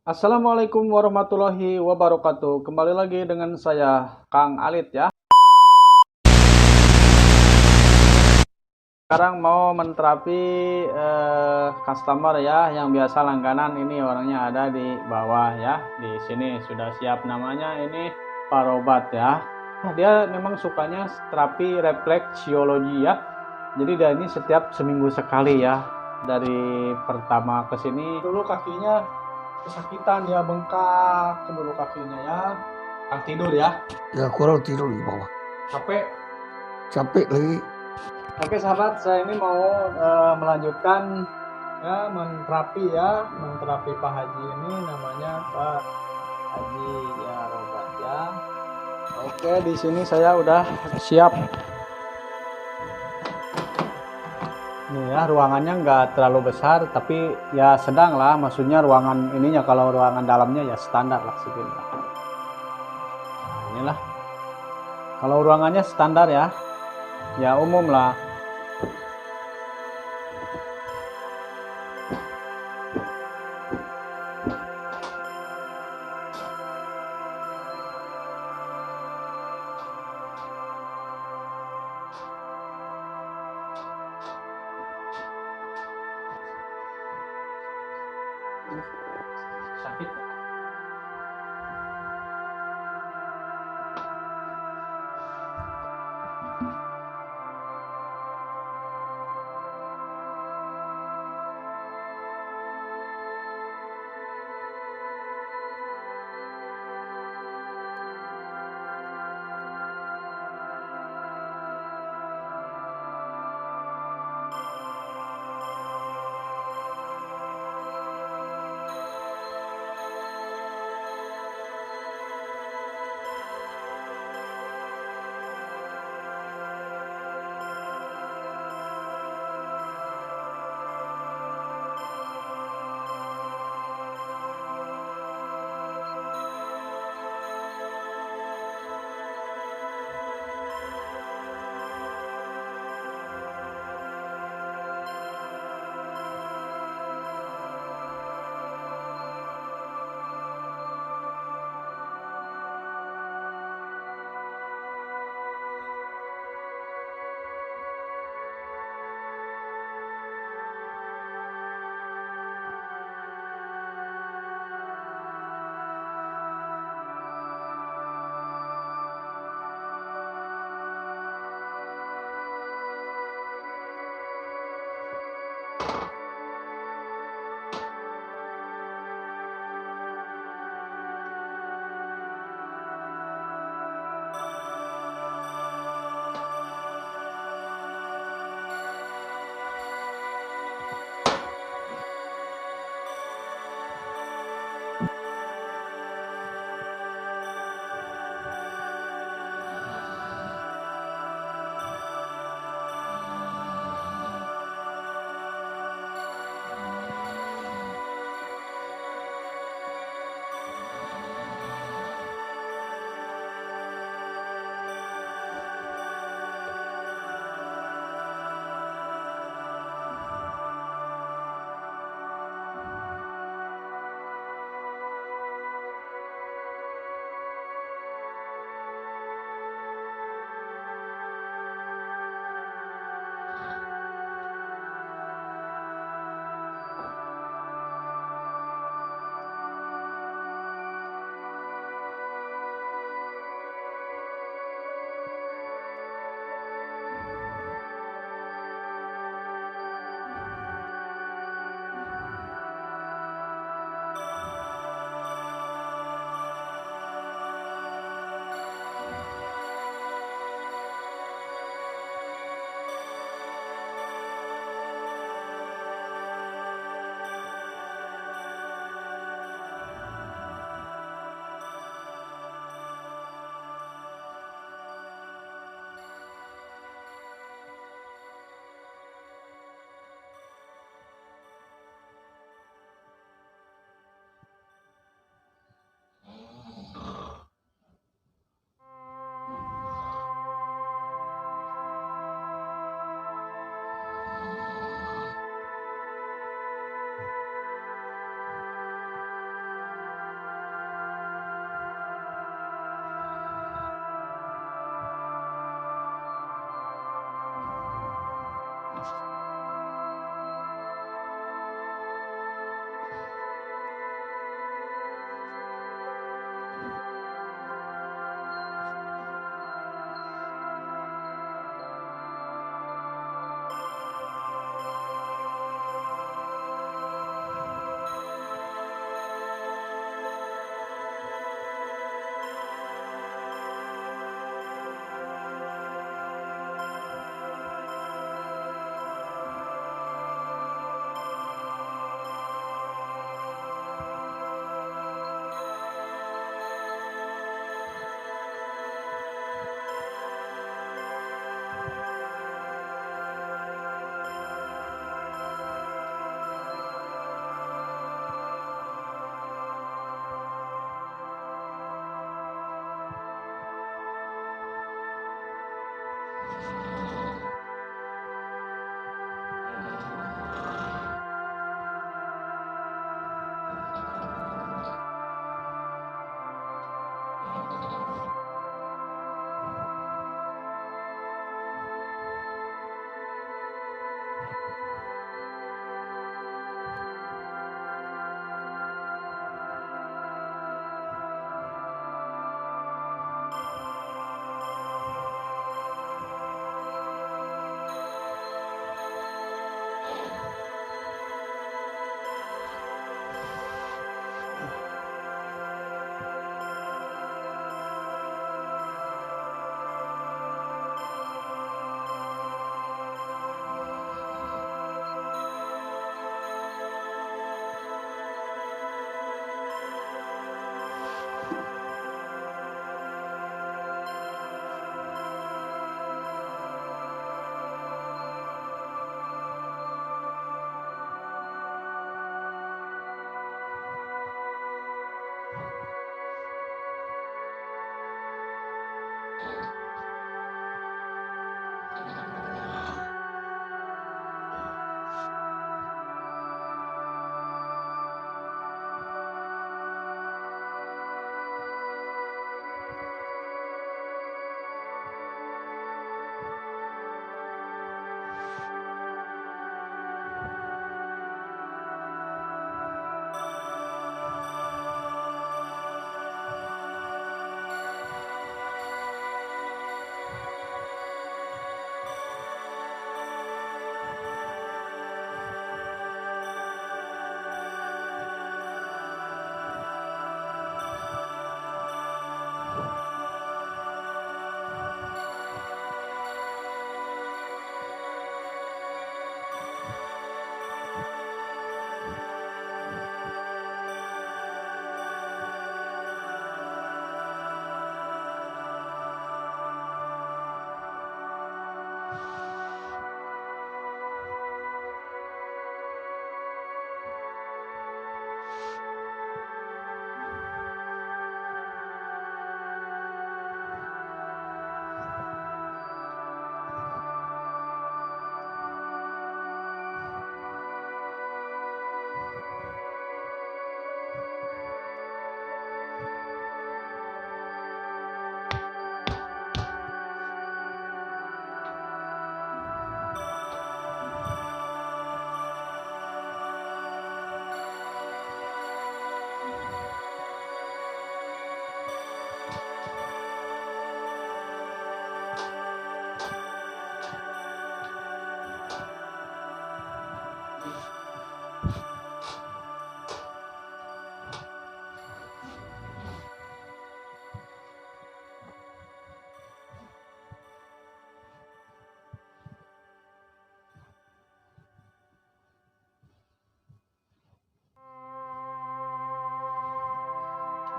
Assalamualaikum warahmatullahi wabarakatuh. Kembali lagi dengan saya Kang Alit ya. Sekarang mau menterapi customer ya yang biasa langganan, ini orangnya ada di bawah ya. Di sini sudah siap, namanya ini Pak Robat ya. Dia memang sukanya terapi refleksiologi ya. Jadi dia ini setiap seminggu sekali ya. Dari pertama ke sini dulu kakinya kesakitan, dia bengkak dulu kakinya ya. Tidur ya. Ya kurang tidur di bawah. Capek. Capek lagi. Oke sahabat, saya ini mau melanjutkan ya menterapi Pak Haji ini, namanya Pak Haji ya Robat ya. Oke, di sini saya udah siap. Nih ya, ruangannya nggak terlalu besar, tapi ya sedang lah, maksudnya ruangan ininya, kalau ruangan dalamnya ya standar lah segini. Nah, inilah. Kalau ruangannya standar ya umum lah. Sakit.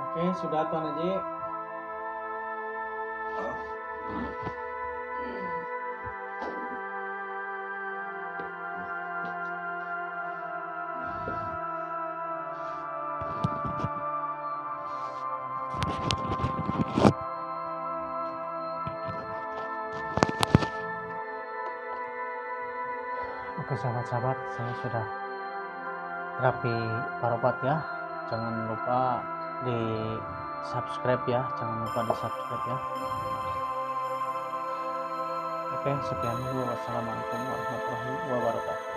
Oke, sudah Tuan Haji. Oke sahabat-sahabat, saya sudah terapi parobat ya. Jangan lupa di subscribe ya, Oke, sekian dulu. Wassalamualaikum warahmatullahi wabarakatuh.